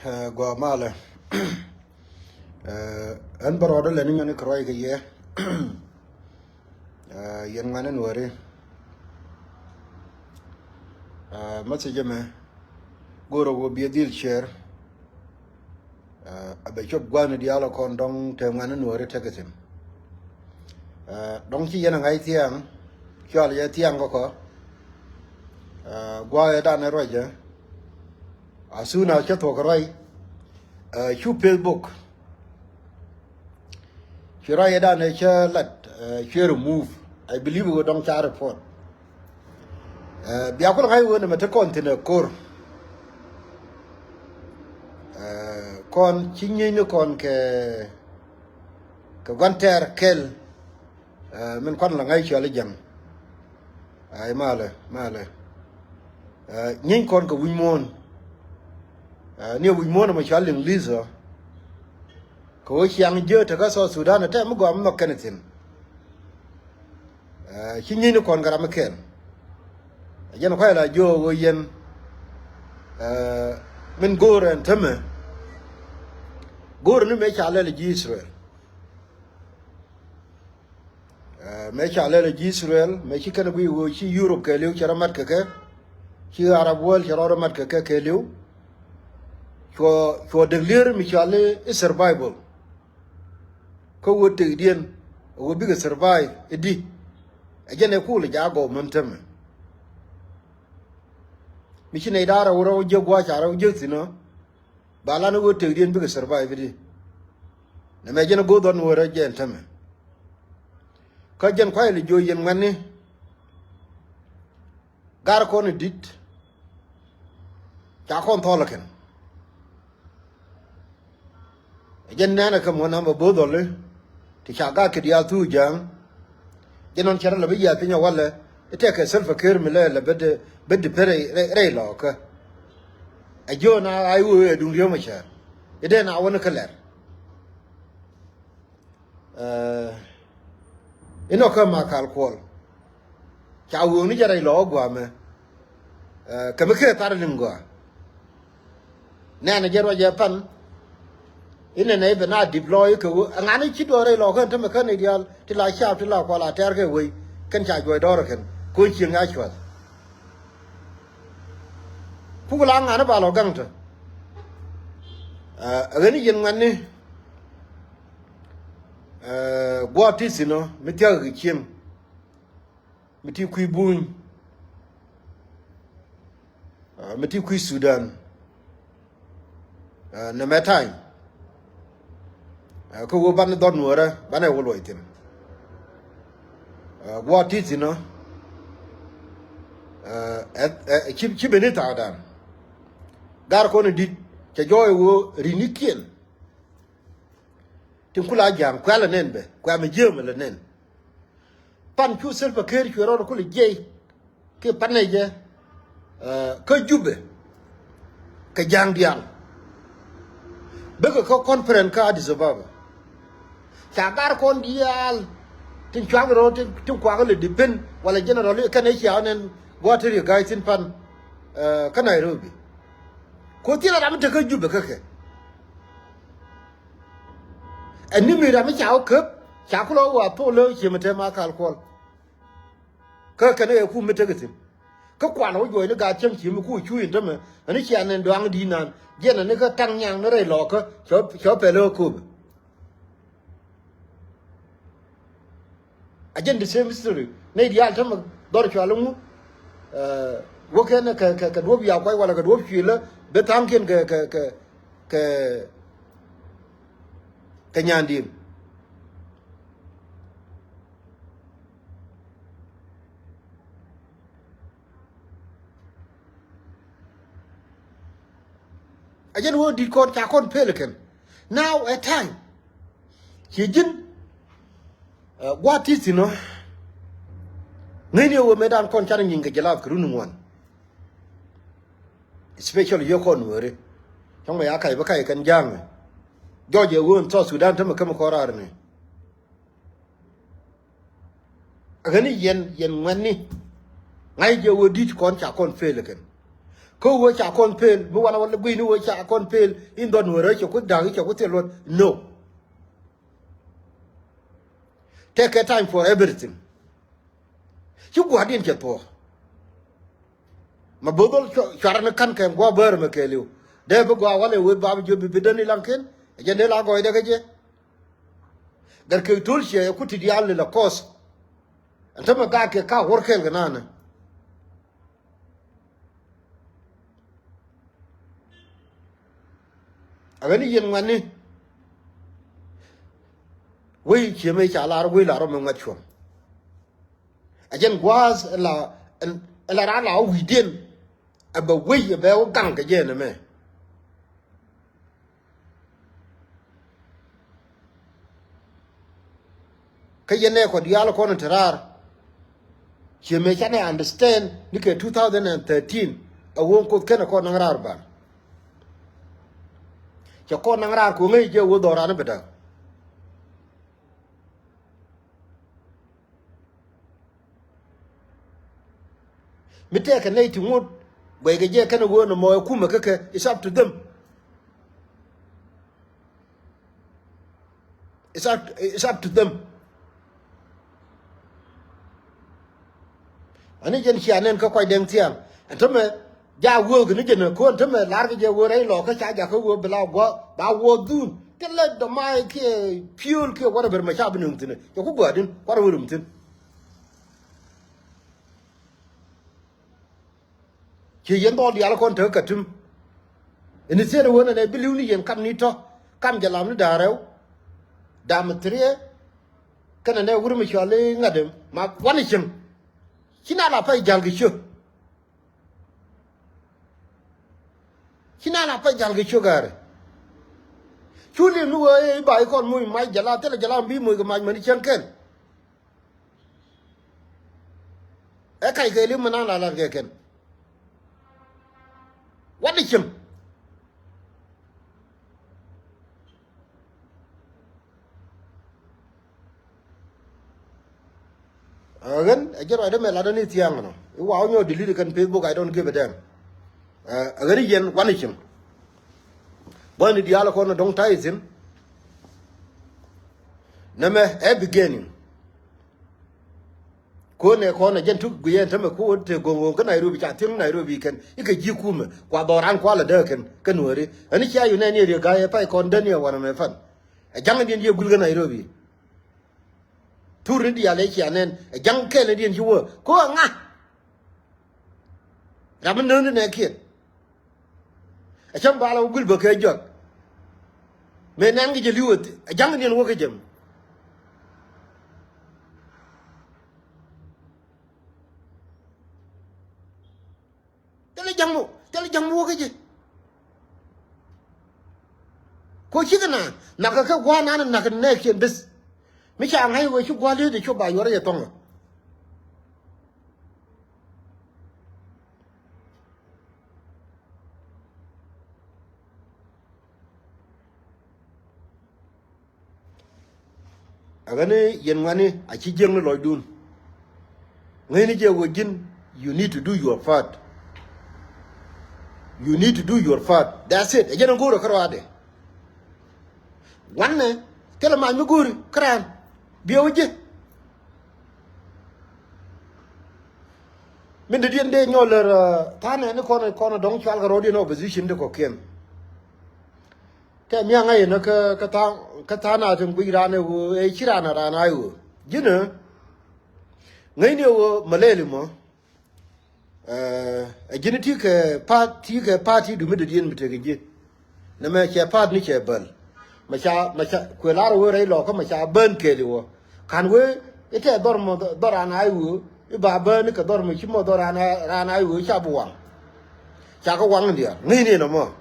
gwa male an baroda lenin yana kroy ke ye yen ngane nwere matse jeme goro go bi dil cher abe chop gwan dialo kon dong te ngane nwere tegetim dong chi yana ngai tiang kyal ye tiang ko gwa ya dan roje asuna che to kroi chu Facebook Shira yada ne che let she remove I believe we don't char report bia ko ngai wona meta container kor kon chinye ne kon ke ganter kel men kon la ngai chale jam ay male nyin kon ko wimon ni wimon ma chale lizo ko chiang je ta ga so Sudan ta mu go ma kanatin chinye ne kon garam kel yen ko la jo go yen min goren tame gor ni me chale le Israel me chale le Israel me chi kana go chi Europe ke le chara mat ke chi Arab world chara mat ke le cho de lir mi chale survival ko wote dien wo biga survive edi ajene ku le jago montame mi chine dara woro je gwa chara je sino bala no wote dien biga survive edi na me jene go don woro je ntame ka jen kwa le jo yen ngani gar ko ni dit ta kon tolaken jen nana kam wona ma bodole ti chaga ke dia tu jang jenon chara la biya pinya wala ite ke selfa ker mile la bede pere re lo ka ajona ayu e dun riyo macha ide na wona kaler ino ka ma kal kol cha wu ni jara lo gwa me ka me ke tar lingwa na jero japan ina ne be na deploy ko ngani chi do re lo kan tame kan ideal ti la sha ti la ko la ter ke we kan cha joy do ken ko chi nga chwa pu la ngana ba lo gang to agani yen ngani gwa ti sino mi tia gi chim mi ti ku bun mi ti ku Sudan na metai ko go ban don nuora ban e wolo itin gwa titi no chi benita dan gar ko ne dit che joy wo rinikien tin kula jam kwala nen be kwa me jem le nen pan ku sel pa ker ku ro ko le je ke paneje ko jube ke jang dial be ko conference ka Addis Ababa chagar kon dial tin chwang ro tin kwang le dipen wala general kan e chanen water guy tin pan ka Nairobi ko tira ram te ka jube ka ke ani mi ram chao kep cha ko lo wa to le chi mate ma kal kol ka ne ku mete ka tin ka kwa no jo ne ga chen chi mu ku chu yin de me ani chanen dwang di nan je ne ka tang nyang ne re lo ka cho pe lo ku again the same story ne dia tam dor chalumu wo ken ka do biya kwai wala ka do chila be tam ken ka nyandi again wo di kon cha kon pelican now at time hijin what is you know ngani wo medan kon chan nyinga jalab krunu wan especially yo kon wore chong ya kai ba kai kan jang joje won to Sudan tam kam ko rar ne agani yen ngani ngai je wo dit kon cha kon fele ken ko wo cha kon pel bu wala wala gui ni wo cha kon pel in don wo re cho ku da cho ku te lo no take a time for everything chu gwa din che to ma bodol chara na kan kem gwa ber me keliu de bu gwa wala wo ba ju bi dani lanken je ne la go de je gar ke tul she ku ti dial la kos anta ma ga ke ka wor kel gana na agani yen ngani we che me cha la we la ro me ngacho ajen gwas la ra la wi den aba we be o gang ke je na me ke ye ne ko dial ko na tarar che me cha ne understand ni ke 2013 a won ko ken ko na rar ba cha ko na rar ko ngai je wo do ra na beta mi te ka nei tu ngut gwe ge je kana wo no mo ku ma ka it's up to them it's up to them ani jen chianen ka ko dem tiang antome ja wo ge ni jen ko antome lar ge je wo rei lo ka cha ja ko wo bla go ba wo dun ke le do mai ke fuel ke wara ber ma cha binung tine ko ku go din wara wurum tin ki yen do dial kon te ka tum ini se de wona ne biliu ni yen kam ni to kam jalam ni darew dam tre kana ne wurum chale ngadem ma wani chim kina la pa jalgi chu kina la pa jalgi chu gare chuli nu e bai kon mu mai jala te jala bi mu ga mai mani chanken e kai ke li mana la ke ken wani chim again ajero ade me la dani tiang no wa nyo delete kan Facebook I don't give a damn agari yen wani chim bani diala ko no dong taizin name e beginning ko ne ko na jentu guyen tame ko te gongo kan Nairobi cha tin Nairobi kan ike ji kuma kwa doran kwa la de kan wori ani cha yu ne ne ri ga e pa kon dani wana me fan e jang din je gulga Nairobi turi dia le cha nen e jang ke le din ju ko nga ram ne ne ke e cham ba la gul ba ke jot me nan ge je liwot e jang din wo ke jem tele jang wo ke je ko chi kana na ka gwa na na ka ne ke bis mi cha ngai wo chu gwa le de chu ba yo re tong agane yen ngani a chi jeng lo dun ngai ni je wo jin you need to do your part. You need to do your part. That's it. Aja nanguro karwade. Wanne kela ma nguri kran biyoje. Min de dien nyoler tane ne kono dong chal garodi no opposition de koken. Ke mi ngai ne ka ta na tum guira ne wo e chirana rana yo. Jina ngai ne wo malele mo genetic party du mit dien mit ge na me che part ni che bal ma cha ko la ro re lo ko ma cha ben ke liwo kan we ite dor mo dor an ayu I ba ben ka dor mo chi mo dor an ayu cha bu wang cha ko wang dia ni no mo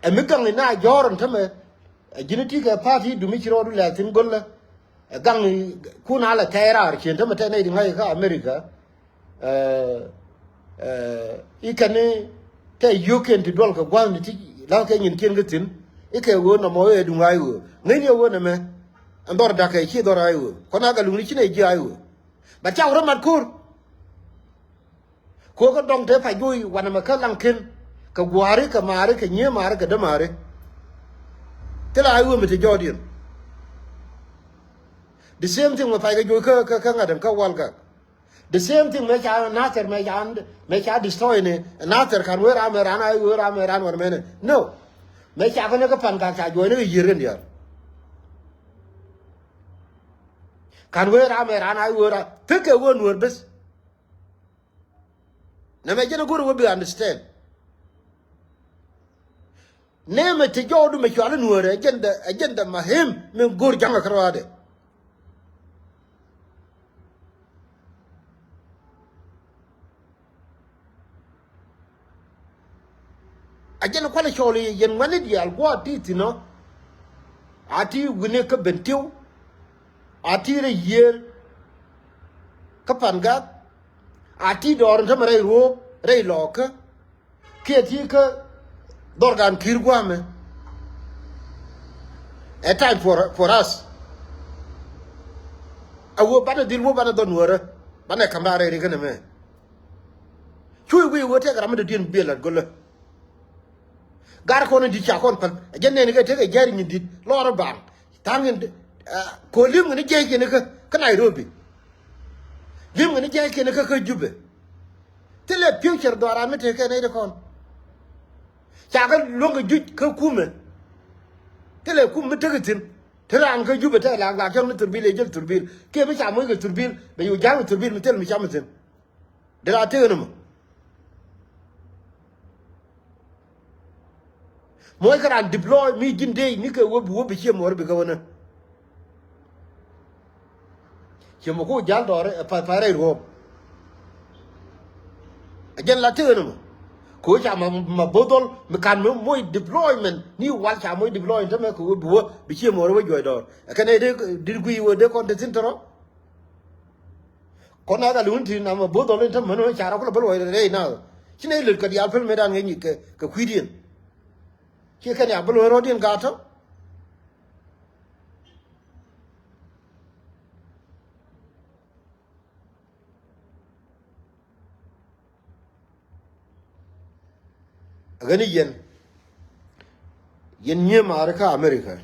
e mi gang na joron tame genetic party du mi ro du la tin golla gang ku na la tayra chen tame te ne di ngai ka America ikane te yuken ti dol ka gwan ti la ka nyin ken gatin ike wo na mo e dunga yu ngeni wo na me andor da ka chi dor ayu ko na ga lungni chi ne ji ayu ba cha ro mat kur ko ka dong te fa yui wana ma ka lang kin ka gwari ka mare ka nye mare ka da mare te la ayu mi te jodian the same thing ma fa ga yui ka ngadan ka wal ka the same thing me cha Naath me cha destroy ne Naath kan we ram ran ayu we ram ran wan me no me cha ka ne ka pan ka cha yui ne yiren dia kan we ram ran ayu we ra te ke won wor bes na me jena guru we understand neme te jodu me chwala nuore agenda mahim min gur janga karwade agenda kwala choli yen wani di algwa titi no ati wine ka bentiu ati re yer ka panga ati dor tamare ro re loka ke ti ka dorgan kirgwame a time for us awo bana dilwo bana donwore bana kamare rigane me chui wi wote garam de din bela golle gar ko ne di cha kon pan jenne ne te jari ni dit loro bam tangin ko lim ne je ke ne ka Nairobi lim ne je ke ne ka jube tele future do ara me te ke ne de kon chaga longa juj ka kume tele kum metagitin tran ka juba ta la kan turbil e jel turbil ke be chamoy ga turbil be yu jang turbil metel mi chamatin de la tegnum moy karan deploy mi jinde ni ka wobi chem wor be ga wona chem ko jal dore pa re ro ajen la tegnum ko cha ma bodol me kan moy deployment ni wal cha moy deployment me ko bo bi che mo ro joy dor ka ne de dirgui wo de kon de tintro kona ga lunti na ma bodol en tam no cha ra ko bol wo re na chine le ka ya fel me dan ngi ke kwidien ke kan ya bol ro din ga to gani yen nye marka America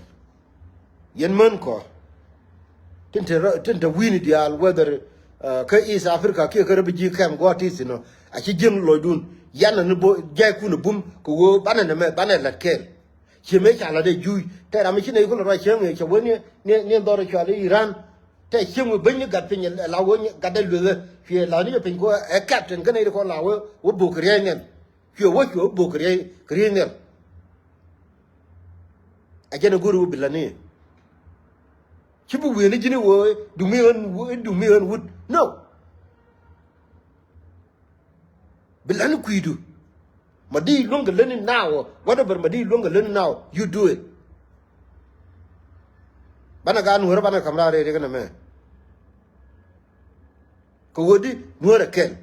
yen man ko tinta wini dial whether ka East Africa ke ka rabiji kam goti sino a ci jeng loydun yana no bo jay ku no bum ko wo banana me banana kel ci me chala de juy te ram ci ne ko ro ci ngi ci woni ne do ro ci Iran te ci mu ban ga pin la woni ga de le fi la ni pin ko e captain ga ne ko la wo bu krenen yo wo yo bo krenen a jena guru bilani ci bu wele jini wo du mi on wud no bilani kuidu madi longa learning now whatever madi longa learning now you do it bana ga nuwar bana kamrare de kana me ko wodi nuwar ken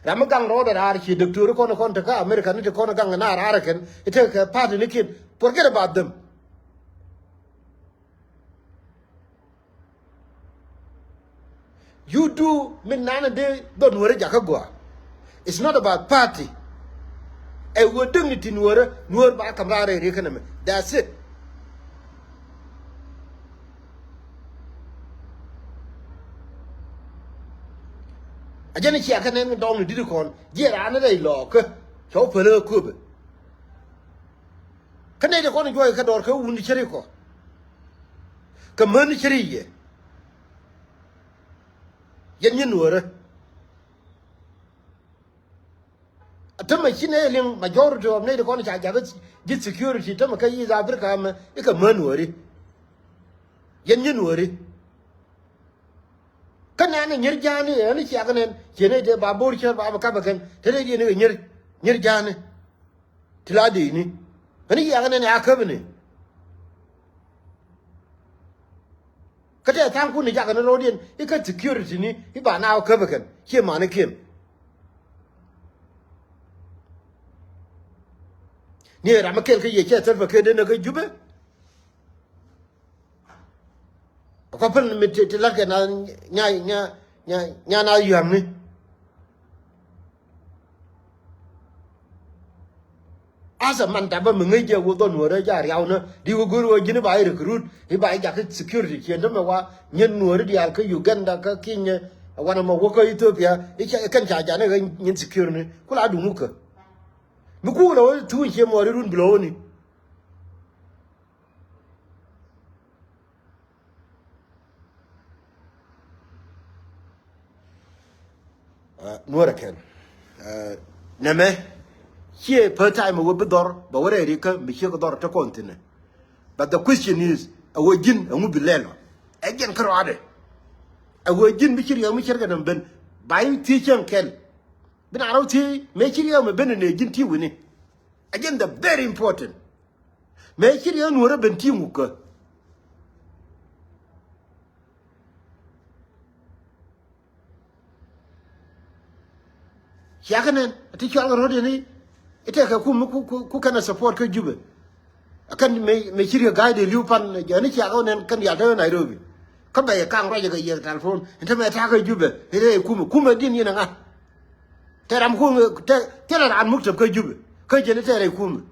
ram gang ro da ar chi doctor ko no ta ka America ni ko no gang na ar ken ite ka party ni kin forget about them you do min nana de don wore jaka gwa it's not about party e wo dignity nuwar ba kamrare re kana me that's it ajani chi akanen dong ni di kon je ra na dai lo ke cho pele ku be kane de kon joy ka dor ka un ni cheri ko ka man ni cheri ye yen ni nuore atama chine lin majority of ne de kon cha ja git security tama ka yi za Africa ma e ka man nuore yen ni nuore kana ne nyir jani ne ci aganen kene de babur cher ba ka bakan tele de ne nyir jani tiladi ni ani ya aganen akabne kata tan ku ni ja ganen rodin ika security ni iba na ka bakan ke ma ne kem ni ra makel ke ye ke tarfa ke de ne ka jube ko pen mi te la ke na nya na yam ni asa man ta ba mengai je wo don nuore ja riaw na di wo guru jini ba recruit hi ba ja ka security chen da wa nyen nuore di al ka Uganda ka Kenya wana ma wo ko Ethiopia ike kan ja ja na nyen security kula du muka mu ku lo tu che mo run blow ni nuore ken neme here per time we be door but where rika mi here door to continue but the question is awo jin amu bilelo again karade awo jin mi chiri ga dan ben bay ti chen ken bin araw ti me chiri me ben ne jin ti wini again the very important me chiri no ra ben ti nguka yakanen ati chwa rode ni ite ka ku kana support ka jube akan me chiri ga de liupan jani cha ko nen kan ya de Nairobi ka ba ya kang ro ga ye telephone inte me ta ka jube ire kuma din yin nga teram ku te la an muktab ka jube ka jeni tere kuma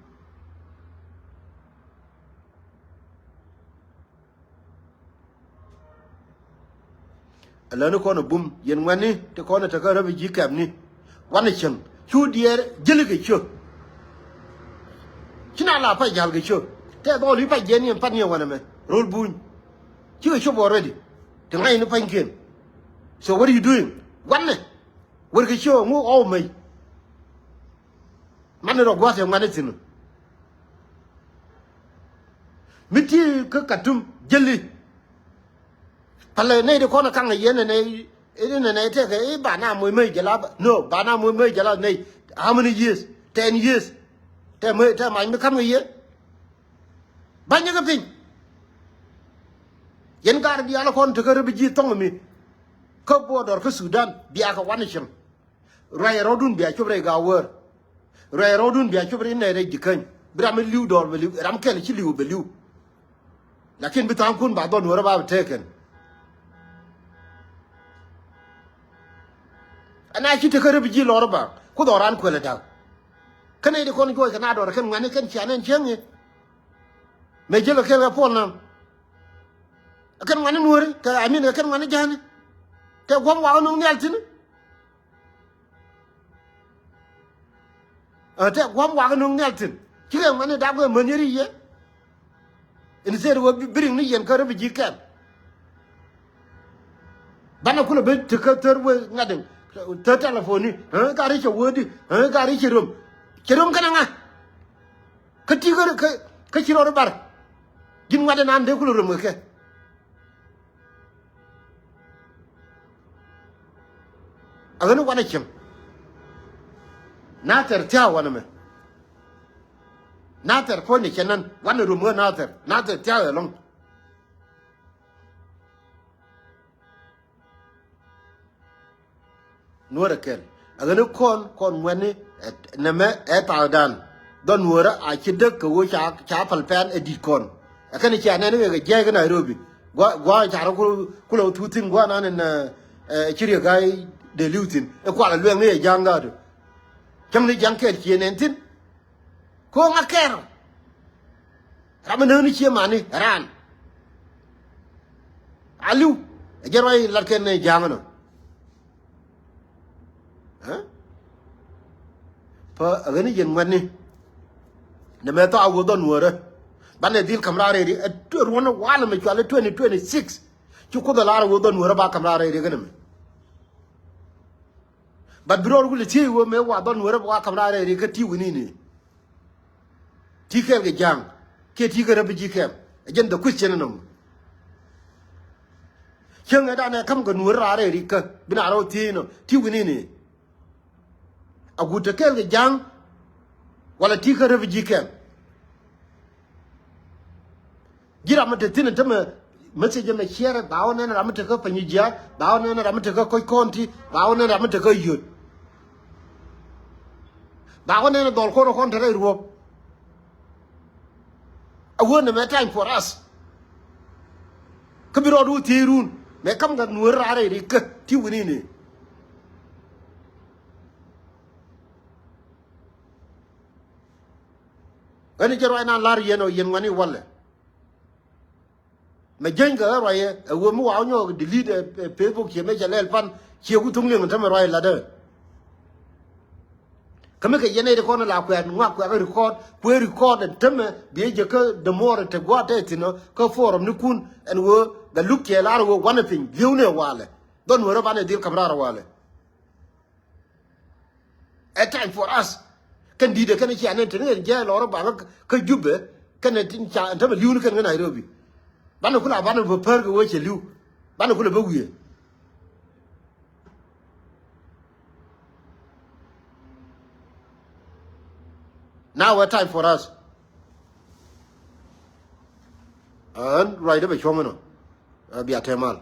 alano ko no bum yen wani te ko na ta ka rabi jikam ni wana chen chu dier jeli ke chu china la pa jal ke chu te do li pa jeni pa ni wana me rol buñ chu chu already te ngai no panken so what are you doing wana wor ke chu mu o mai man ro gwa te ngane tinu miti ka katum jeli pale ne de ko na kan ye ne ne te ke ba na mo me jala no ba na mo me jala ne how many years 10 years te mai me kam ye ba nya ga pin yen gar bi ala kon te ke bi ji tong mi ko bo dor ko Sudan bi aka wanishim ray rodun bi a chobre ga wor ray rodun bi a chobre ne re dikan bra me liu dor be liu ram ken chi liu be liu lakin bi tan kun ba don wora ba teken ana ci te kare biji lor ba ku doran ko le da kana de kon joy kana dor kan ngane kan chanen chenge me jelo ke ga pon kan ngane nuori ka amin kan ngane jani te gom wa no neltin te gom wa no neltin ci ga ngane da go maneri ye in se wo bring ni yen kare biji kan bana kula be te ka terwe ngaden te telefoni ka ri che wodi ka ri che rum kana nga ka ti ka chi ro bar gin ngade nan de kulu rum ke aganu wana chim na ter ta wana me na ter ko ni kenan wana rum na ter ta long nuora ken agano kon wani neme etaudan don nuora a chide ko cha palpen edikon akani cha ne ga je ga Nairobi gwa cha ro ku lo tutin gwa na ne chiri gai de lutin e kwa la lwen ne janga do cham ni jang ke chi ne tin ko ngaker ramane ni chi mani ran alu jeroi larken ne jangano pa agani yen wani ne me to awu don wore bane dil kamrare ri rona wala me kwale 2026 ci ko dolar wo don wore ba kamrare ri ganame bad biro gule ti wo me wa don wore ba kamrare ri ka ti wini ni ti kel ge jang ke ti ga rabi ji kem jen da question no chen ga ne kam ga nuwar rare ri ka bina ro ti no ti wini ni aguta kel ge jang wala ti ka rabi ji kem gira mata tin ta message me share bawo ne na mata ka fanyi jiya bawo ne na mata ka koi konti bawo ne na mata ka yut bawo ne na dol ko kon tare ruo awu ne me time for us kabiro du tirun me kam ga nuwar rare ri ka ti wini ne Any Jeroy na lar yen or yen money wallet. My jenga, right? A woman who delete a Facebook, you make a little fun, she would tung him and tell me right ladder. Come make a yenate corner like we had record and tell me, be a the more to go at it, go for Nukun and work the look here, one thing, you know, wale. Don't worry about a deal, Camara wale. A time for us. Can be the kind of channel and jail or about Kajube, can it in Chan and tell you can go Nairobi. Banakula Banu Pergo, which you Banakula Bogie. Now, a time for us. And right up a Chomano. Be a Temal.